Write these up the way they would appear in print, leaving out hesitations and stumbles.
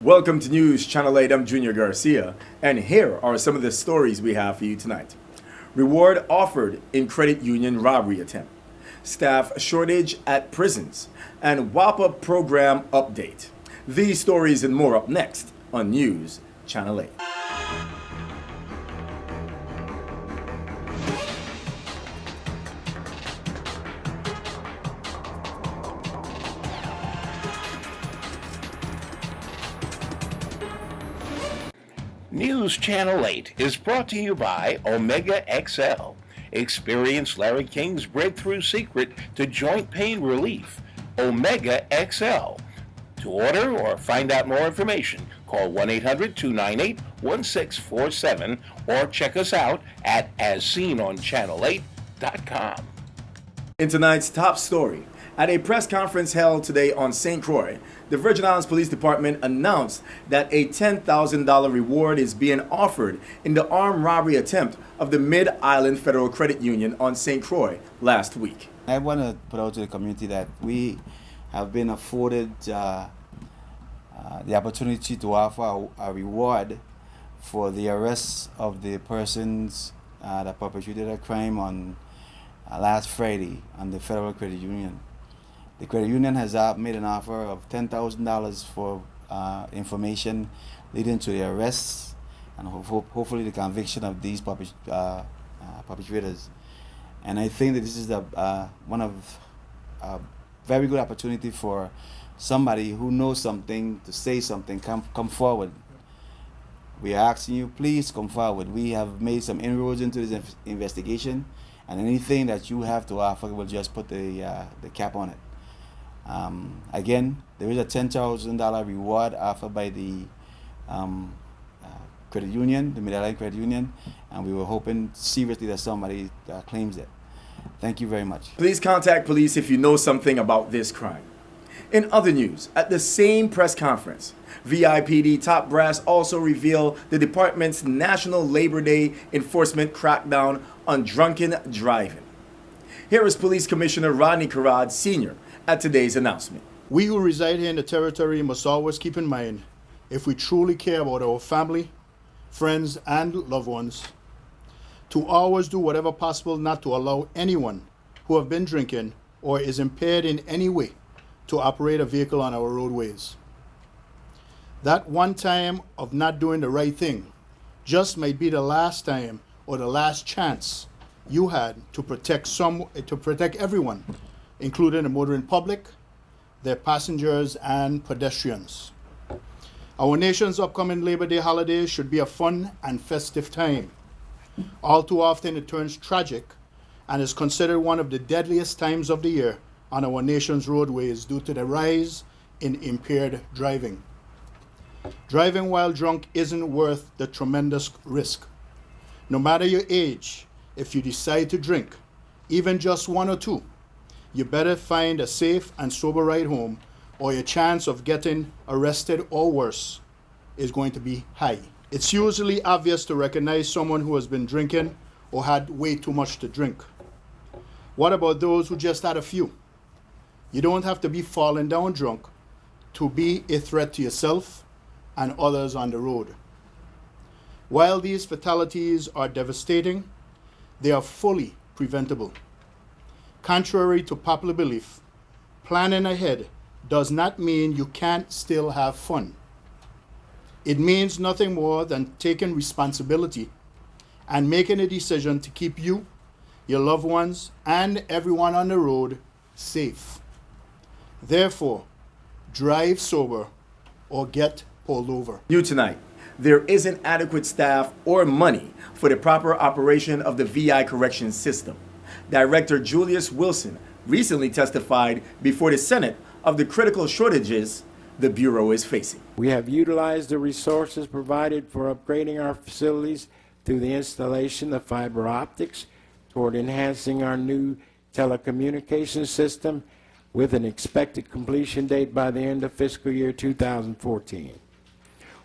Welcome to News Channel 8. I'm Junior Garcia, and here are some of the stories we have for you tonight. Reward offered in credit union robbery attempt, staff shortage at prisons, and WAPA program update. These stories and more up next on News Channel 8. News Channel 8 is brought to you by Omega XL. Experience Larry King's breakthrough secret to joint pain relief, Omega XL. To order or find out more information, call 1-800-298-1647 or check us out at asseenonchanel8.com. In tonight's top story, at a press conference held today on St. Croix, the Virgin Islands Police Department announced that a $10,000 reward is being offered in the armed robbery attempt of the Mid-Island Federal Credit Union on St. Croix last week. I want to put out to the community that we have been afforded the opportunity to offer a reward for the arrest of the persons that perpetrated a crime on last Friday on the Federal Credit Union. The credit union has made an offer of $10,000 for information leading to the arrests and hopefully the conviction of these perpetrators. And I think that this is one of a very good opportunity for somebody who knows something to say something, come forward. We are asking you, please come forward. We have made some inroads into this investigation, and anything that you have to offer, we'll just put the cap on it. Again, there is a $10,000 reward offered by the credit union, the Mid-Island Credit Union, and we were hoping seriously that somebody claims it. Thank you very much. Please contact police if you know something about this crime. In other news, at the same press conference, VIPD top brass also revealed the department's National Labor Day enforcement crackdown on drunken driving. Here is Police Commissioner Rodney Carrad Sr. at today's announcement. We who reside here in the territory must always keep in mind, if we truly care about our family, friends, and loved ones, to always do whatever possible not to allow anyone who have been drinking or is impaired in any way to operate a vehicle on our roadways. That one time of not doing the right thing just might be the last time or the last chance you had to protect everyone, including the motoring public, their passengers, and pedestrians. Our nation's upcoming Labor Day holiday should be a fun and festive time. All too often it turns tragic and is considered one of the deadliest times of the year on our nation's roadways due to the rise in impaired driving. Driving while drunk isn't worth the tremendous risk. No matter your age, if you decide to drink, even just one or two, you better find a safe and sober ride home, or your chance of getting arrested or worse is going to be high. It's usually obvious to recognize someone who has been drinking or had way too much to drink. What about those who just had a few? You don't have to be falling down drunk to be a threat to yourself and others on the road. While these fatalities are devastating, they are fully preventable. Contrary to popular belief, planning ahead does not mean you can't still have fun. It means nothing more than taking responsibility and making a decision to keep you, your loved ones, and everyone on the road safe. Therefore, drive sober or get pulled over. New tonight, there isn't adequate staff or money for the proper operation of the VI correction system. Director Julius Wilson recently testified before the Senate of the critical shortages the Bureau is facing. We have utilized the resources provided for upgrading our facilities through the installation of fiber optics toward enhancing our new telecommunications system with an expected completion date by the end of fiscal year 2014.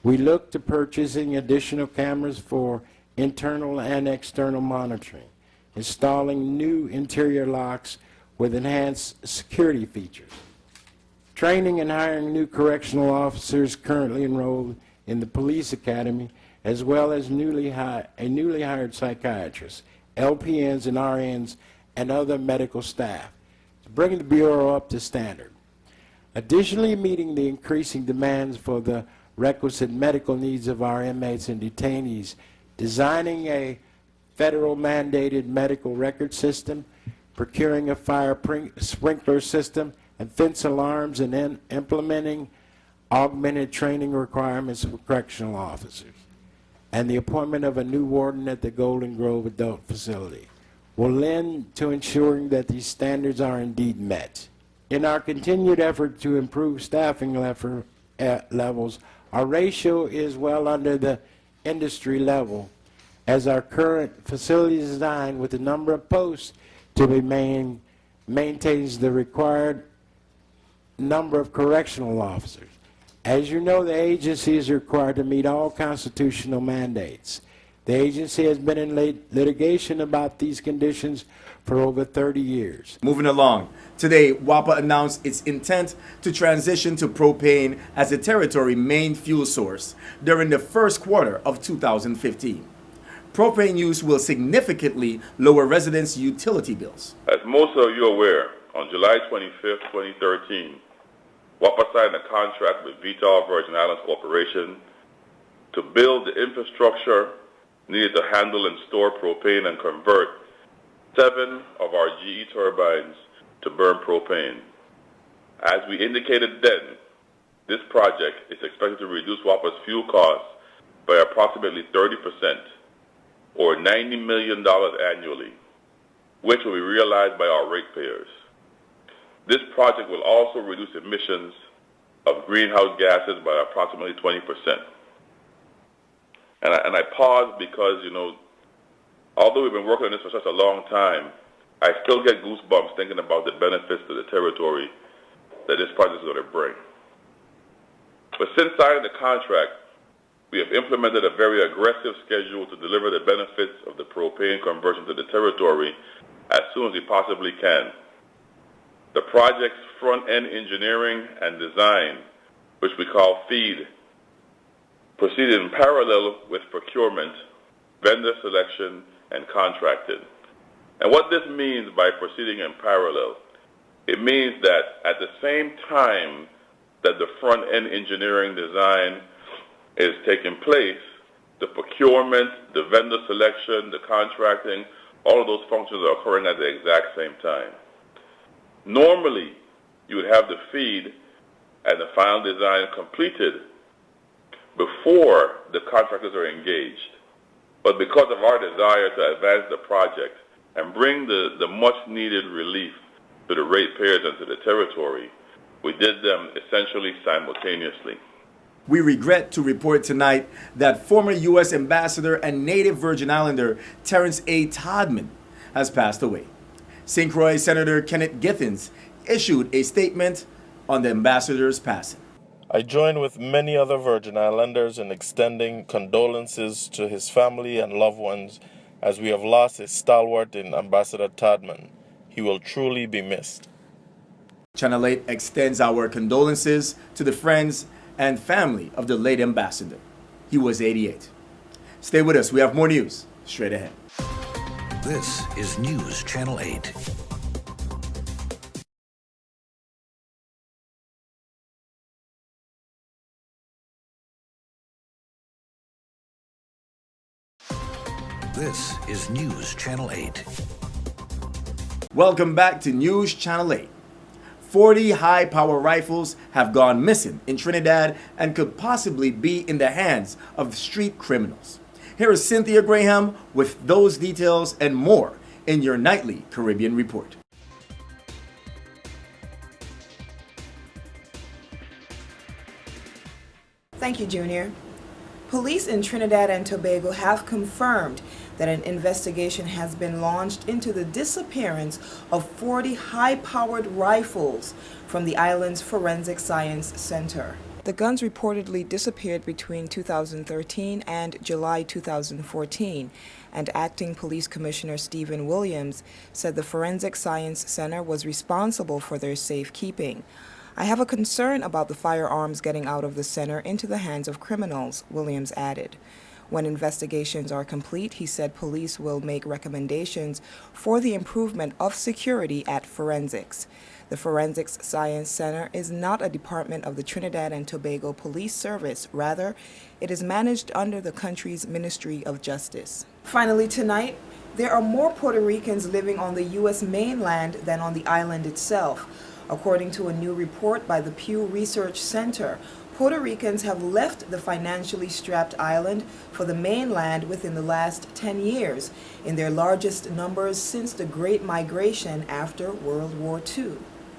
We look to purchasing additional cameras for internal and external monitoring, installing new interior locks with enhanced security features, training and hiring new correctional officers currently enrolled in the police academy, as well as a newly hired psychiatrist, LPNs and RNs, and other medical staff, to bring the Bureau up to standard. Additionally, meeting the increasing demands for the requisite medical needs of our inmates and detainees, designing a federal mandated medical record system, procuring a fire sprinkler system and fence alarms, and then implementing augmented training requirements for correctional officers, and the appointment of a new warden at the Golden Grove Adult Facility will lend to ensuring that these standards are indeed met. In our continued effort to improve staffing levels, our ratio is well under the industry level, as our current facility design with the number of posts to be maintains the required number of correctional officers. As you know, the agency is required to meet all constitutional mandates. The agency has been in litigation about these conditions for over 30 years. Moving along, today WAPA announced its intent to transition to propane as the territory's main fuel source during the first quarter of 2015. Propane use will significantly lower residents' utility bills. As most of you are aware, on July 25, 2013, WAPA signed a contract with Vital Virgin Islands Corporation to build the infrastructure needed to handle and store propane and convert 7 of our GE turbines to burn propane. As we indicated then, this project is expected to reduce WAPA's fuel costs by approximately 30%, or $90 million annually, which will be realized by our ratepayers. This project will also reduce emissions of greenhouse gases by approximately 20%. And I pause because, you know, although we've been working on this for such a long time, I still get goosebumps thinking about the benefits to the territory that this project is going to bring. But since signing the contract, we have implemented a very aggressive schedule to deliver the benefits of the propane conversion to the territory as soon as we possibly can. The project's front-end engineering and design, which we call FEED, proceeded in parallel with procurement, vendor selection, and contracting. And what this means by proceeding in parallel, it means that at the same time that the front-end engineering design is taking place, the procurement, the vendor selection, the contracting, all of those functions are occurring at the exact same time. Normally, you would have the FEED and the final design completed before the contractors are engaged. But because of our desire to advance the project and bring the much-needed relief to the ratepayers and to the territory, we did them essentially simultaneously. We regret to report tonight that former U.S. Ambassador and native Virgin Islander Terrence A. Todman has passed away. St. Croix Senator Kenneth Githens issued a statement on the ambassador's passing. I join with many other Virgin Islanders in extending condolences to his family and loved ones as we have lost a stalwart in Ambassador Todman. He will truly be missed. Channel 8 extends our condolences to the friends and family of the late ambassador. He was 88. Stay with us. We have more news straight ahead. This is News Channel 8. This is News Channel 8. Welcome back to News Channel 8. 40 high-power rifles have gone missing in Trinidad and could possibly be in the hands of street criminals. Here is Cynthia Graham with those details and more in your nightly Caribbean report. Thank you, Junior. Police in Trinidad and Tobago have confirmed that an investigation has been launched into the disappearance of 40 high-powered rifles from the island's Forensic Science Center. The guns reportedly disappeared between 2013 and July 2014, and Acting Police Commissioner Stephen Williams said the Forensic Science Center was responsible for their safekeeping. I have a concern about the firearms getting out of the center into the hands of criminals, Williams added. When investigations are complete, he said police will make recommendations for the improvement of security at forensics. The Forensics Science Center is not a department of the Trinidad and Tobago Police Service. Rather, it is managed under the country's Ministry of Justice. Finally tonight, there are more Puerto Ricans living on the U.S. mainland than on the island itself. According to a new report by the Pew Research Center, Puerto Ricans have left the financially strapped island for the mainland within the last 10 years, in their largest numbers since the Great Migration after World War II.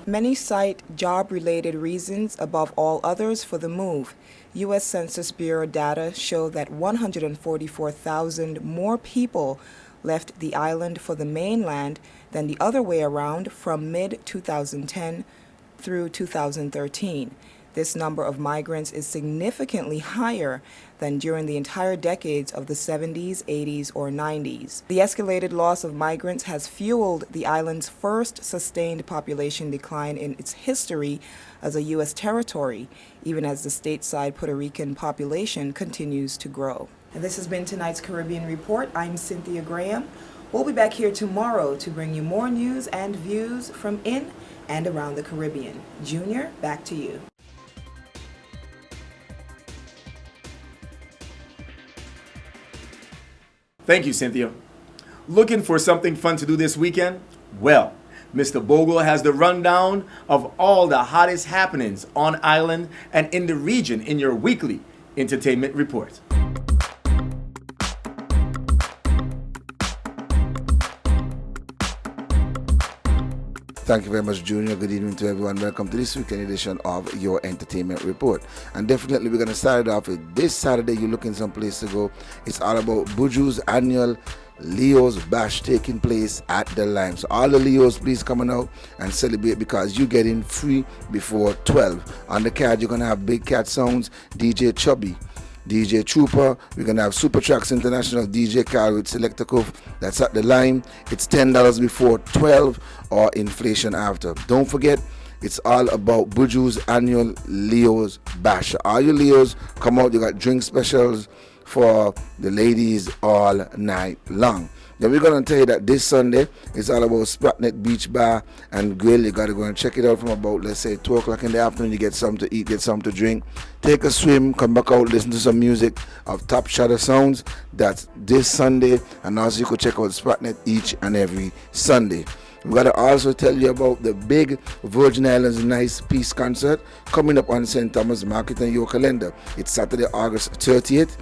Many cite job-related reasons above all others for the move. U.S. Census Bureau data show that 144,000 more people left the island for the mainland than the other way around from mid-2010 through 2013. This number of migrants is significantly higher than during the entire decades of the 70s, 80s, or 90s. The escalated loss of migrants has fueled the island's first sustained population decline in its history as a U.S. territory, even as the stateside Puerto Rican population continues to grow. And this has been tonight's Caribbean Report. I'm Cynthia Graham. We'll be back here tomorrow to bring you more news and views from in and around the Caribbean. Junior, back to you. Thank you, Cynthia. Looking for something fun to do this weekend? Well, Mr. Bogle has the rundown of all the hottest happenings on island and in the region in your weekly entertainment report. Thank you very much, Junior. Good evening to everyone. Welcome to this weekend edition of your entertainment report. And definitely we're going to start it off with this Saturday. You're looking someplace to go. It's all about Buju's annual Leo's Bash taking place at the Lime. So all the Leos, please come out and celebrate because you get in free before 12. On the card, you're going to have Big Cat Sounds, DJ Chubby, DJ Trooper. We're going to have Super Tracks International, DJ Carl with Selector Cuff. That's at the Lime. It's $10 before 12 or inflation after. Don't forget, it's all about Buju's annual Leo's Bash. All you Leos, come out. You got drink specials for the ladies all night long. Then we're going to tell you that this Sunday is all about Spratnet Beach Bar and Grill. You got to go and check it out from about, let's say, 2 o'clock in the afternoon. You get something to eat, get something to drink. Take a swim, come back out, listen to some music of Top Shadow Sounds. That's this Sunday. And also you could check out Spratnet each and every Sunday. We got to also tell you about the big Virgin Islands Nice Peace Concert coming up on St. Thomas Market and your calendar. It's Saturday, August 30th.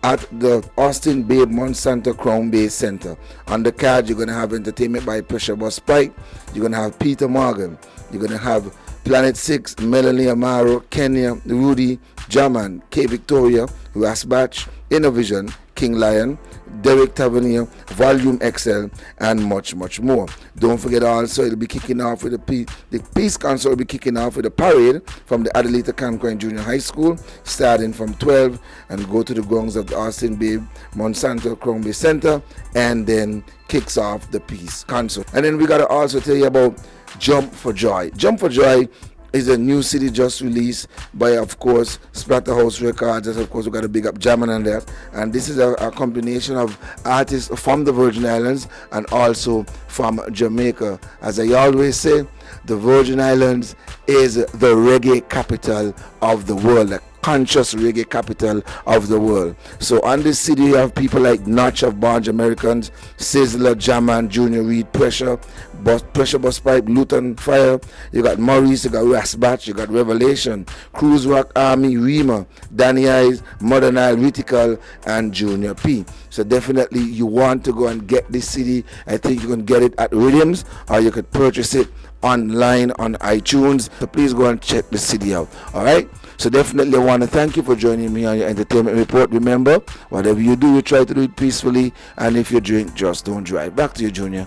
At the Austin Babe Monsanto Crown Bay Center. On the card, you're going to have entertainment by Pressure Bus Pike. You're going to have Peter Morgan. You're going to have Planet 6, Melanie Amaro, Kenya, Rudy, Jaman, K Victoria, Rasbach, Innovision, King Lion, Derek Tavernier, Volume XL, and much, much more. Don't forget also, it'll be kicking off with the Peace Concert will be kicking off with a parade from the Adelita Cancoin Junior High School, starting from 12 and go to the grounds of the Austin Babe Monsanto Crown Bay Center, and then kicks off the Peace Concert. And then we got to also tell you about Jump for Joy. Jump for Joy is a new CD just released by, of course, Splatterhouse Records. Of course, we got to big up Jamming on that. And this is a combination of artists from the Virgin Islands and also from Jamaica. As I always say, the Virgin Islands is the reggae capital of the world, the conscious reggae capital of the world. So on this CD, you have people like Notch of Barge Americans, Sizzler, Jaman, Junior Reed, Pressure Bus Pipe, Luton Fire. You got Maurice, you got Rasbach, you got Revelation, Cruise Rock Army, Rima, Danny Eyes, Modern Isle, Ritical, and Junior P. So definitely you want to go and get this CD. I think you can get it at Rhythms, or you could purchase it online on iTunes. So please go and check the CD out. All right. So definitely I want to thank you for joining me on your entertainment report. Remember, whatever you do, you try to do it peacefully. And if you drink, just don't drive. Back to you, Junior.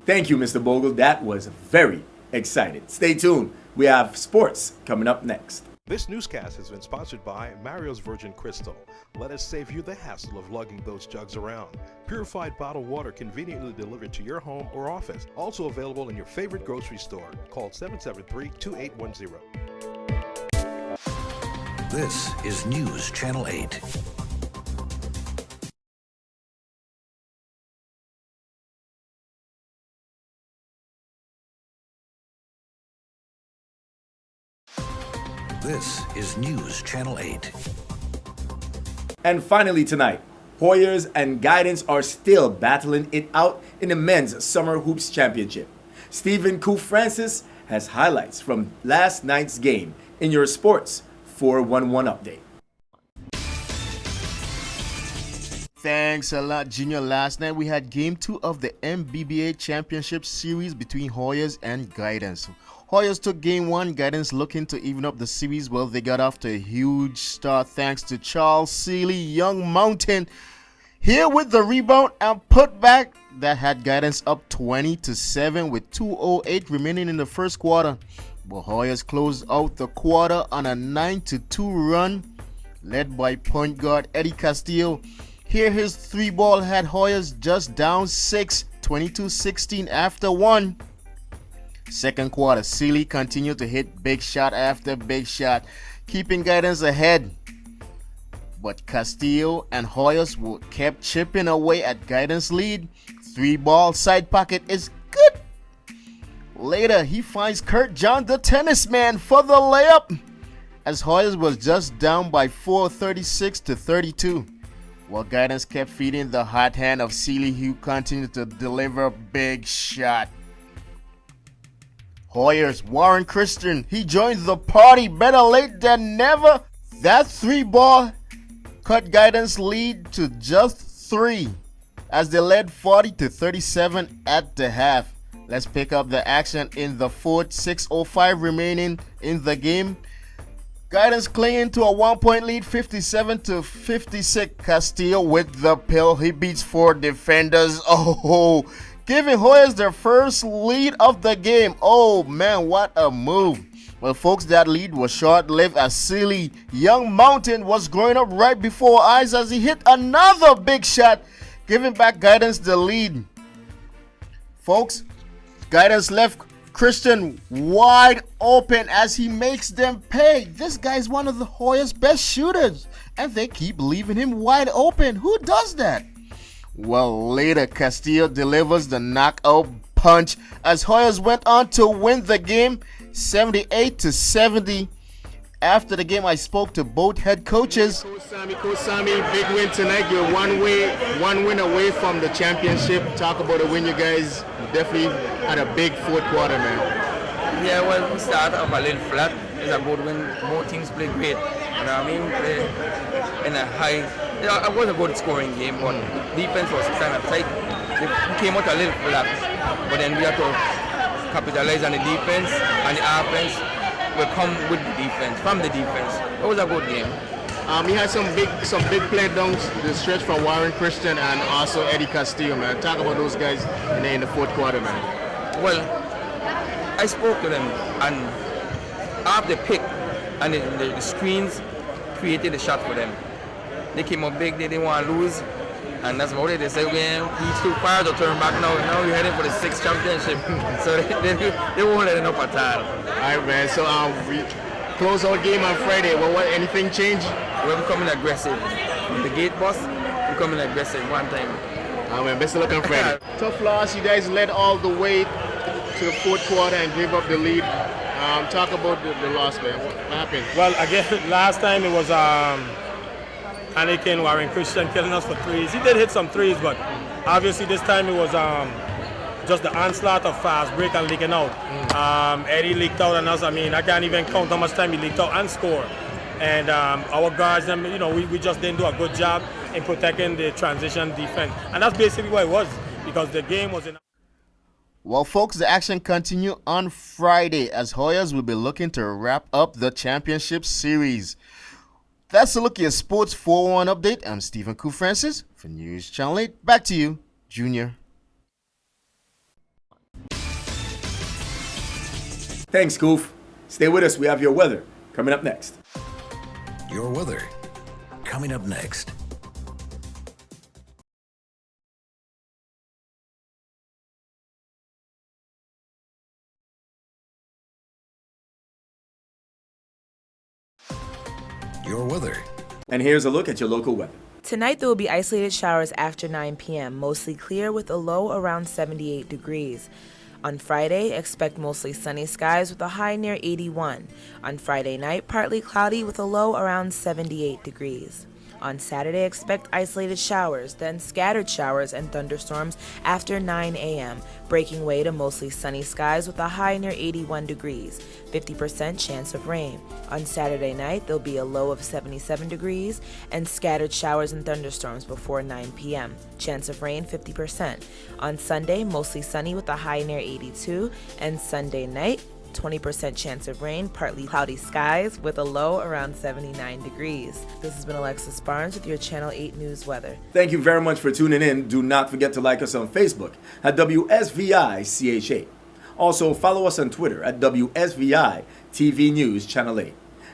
Thank you, Mr. Bogle. That was very exciting. Stay tuned. We have sports coming up next. This newscast has been sponsored by Mario's Virgin Crystal. Let us save you the hassle of lugging those jugs around. Purified bottled water conveniently delivered to your home or office. Also available in your favorite grocery store. Call 773-2810. This is News Channel 8. This is News Channel 8. And finally tonight, Hoyers and Guidance are still battling it out in the men's Summer Hoops Championship. Stephen Koo Francis has highlights from last night's game in your Sports 411 update. Thanks a lot, Junior. Last night we had Game 2 of the MBBA Championship Series between Hoyers and Guidance. Hoyers took Game 1, Guidance looking to even up the series. Well, they got off to a huge start thanks to Charles Seeley, Young Mountain, here with the rebound and putback that had Guidance up 20-7 with 2:08 remaining in the first quarter. But Hoyers closed out the quarter on a 9-2 run, led by point guard Eddie Castillo. Here his three ball had Hoyers just down 6, 22-16 after one. Second quarter, Seeley continued to hit big shot after big shot, keeping Guidance ahead. But Castillo and Hoyers kept chipping away at Guidance lead. Three ball side pocket is good. Later, he finds Kurt John, the tennis man, for the layup, as Hoyers was just down by 4, 36-32. While Guidance kept feeding the hot hand of Seeley, who continued to deliver big shot. Hoyers, Warren Christian, he joins the party, better late than never. That three ball cut Guidance lead to just 3 as they led 40-37 at the half. Let's pick up the action in the fourth, 6:05 remaining in the game. Guidance clinging to a 1-point lead, 57-56. Castillo with the pill. He beats 4 defenders. Oh, giving Hoyers their first lead of the game. Oh man, what a move. Well, folks, that lead was short-lived as Seeley, Young Mountain, was growing up right before our eyes as he hit another big shot, giving back Guidance the lead. Folks, Guidance left Christian wide open as he makes them pay. This guy's one of the Hoyers' best shooters, and they keep leaving him wide open. Who does that? Well, later, Castillo delivers the knockout punch as Hoyers went on to win the game 78-70. After the game, I spoke to both head coaches. Coach Sammy, big win tonight. You're one win away from the championship. Talk about the win. You guys definitely had a big fourth quarter, man. Yeah, well, we started off a little flat. It's a good win. Both teams played great. You know what I mean? Play in a high. You know, it was a good scoring game, but defense was kind of tight. They came out a little flat, but then we had to capitalize on the defense, and the offense will come with the defense, from the defense. It was a good game. You had some big play downs, the stretch from Warren Christian and also Eddie Castillo, man. Talk about those guys in the fourth quarter, man. Well, I spoke to them, and after the pick and the screens created a shot for them. They came up big, they didn't want to lose, and that's about it. They said, well, he's too far to turn back now. Now we're heading for the 6th championship. So they won't let it up at all. All right, man. So we close our game on Friday. Well, anything change? We're becoming aggressive. From the gate bus, we're becoming aggressive one time. All right, man. Best of luck on Friday. Tough loss. You guys led all the way to the fourth quarter and gave up the lead. Talk about the loss, man. What happened? Well, again, last time it was Anakin, Warren Christian killing us for threes. He did hit some threes, but obviously this time it was just the onslaught of fast break and leaking out. Eddie leaked out on us. I mean, I can't even count how much time he leaked out and scored. And our guards, you know, we just didn't do a good job in protecting the transition defense. And that's basically what it was, because the game was in. Well, folks, the action continues on Friday as Hoyers will be looking to wrap up the championship series. That's a look at your Sports 411 update. I'm Stephen Koo Francis for News Channel 8. Back to you, Junior. Thanks, Koof. Stay with us. We have your weather coming up next. Your weather, coming up next. Your weather. And here's a look at your local weather. Tonight there will be isolated showers after 9 p.m., mostly clear with a low around 78 degrees. On Friday, expect mostly sunny skies with a high near 81. On Friday night, partly cloudy with a low around 78 degrees. On Saturday, expect isolated showers, then scattered showers and thunderstorms after 9 a.m., breaking way to mostly sunny skies with a high near 81 degrees, 50% chance of rain. On Saturday night, there'll be a low of 77 degrees and scattered showers and thunderstorms before 9 p.m., chance of rain 50%. On Sunday, mostly sunny with a high near 82, and Sunday night, 20% chance of rain, partly cloudy skies with a low around 79 degrees. This has been Alexis Barnes with your Channel 8 News weather. Thank you very much for tuning in. Do not forget to like us on Facebook at WSVI-CH8. Also, follow us on Twitter at WSVI-TV News Channel 8.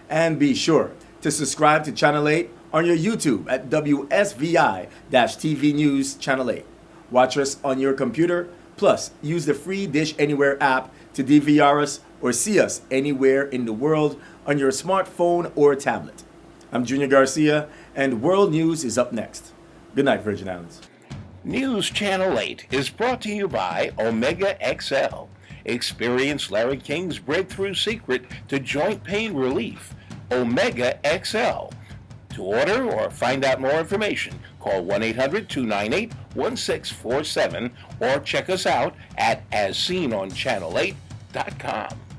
And be sure to subscribe to Channel 8 on your YouTube at WSVI-TV News Channel 8. Watch us on your computer, plus use the free Dish Anywhere app to DVR us or see us anywhere in the world on your smartphone or tablet. I'm Junior Garcia, and World News is up next. Good night, Virgin Islands. News Channel 8 is brought to you by Omega XL. Experience Larry King's breakthrough secret to joint pain relief, Omega XL. To order or find out more information, call 1-800-298-1647 or check us out at AsSeenOnChannel8.com.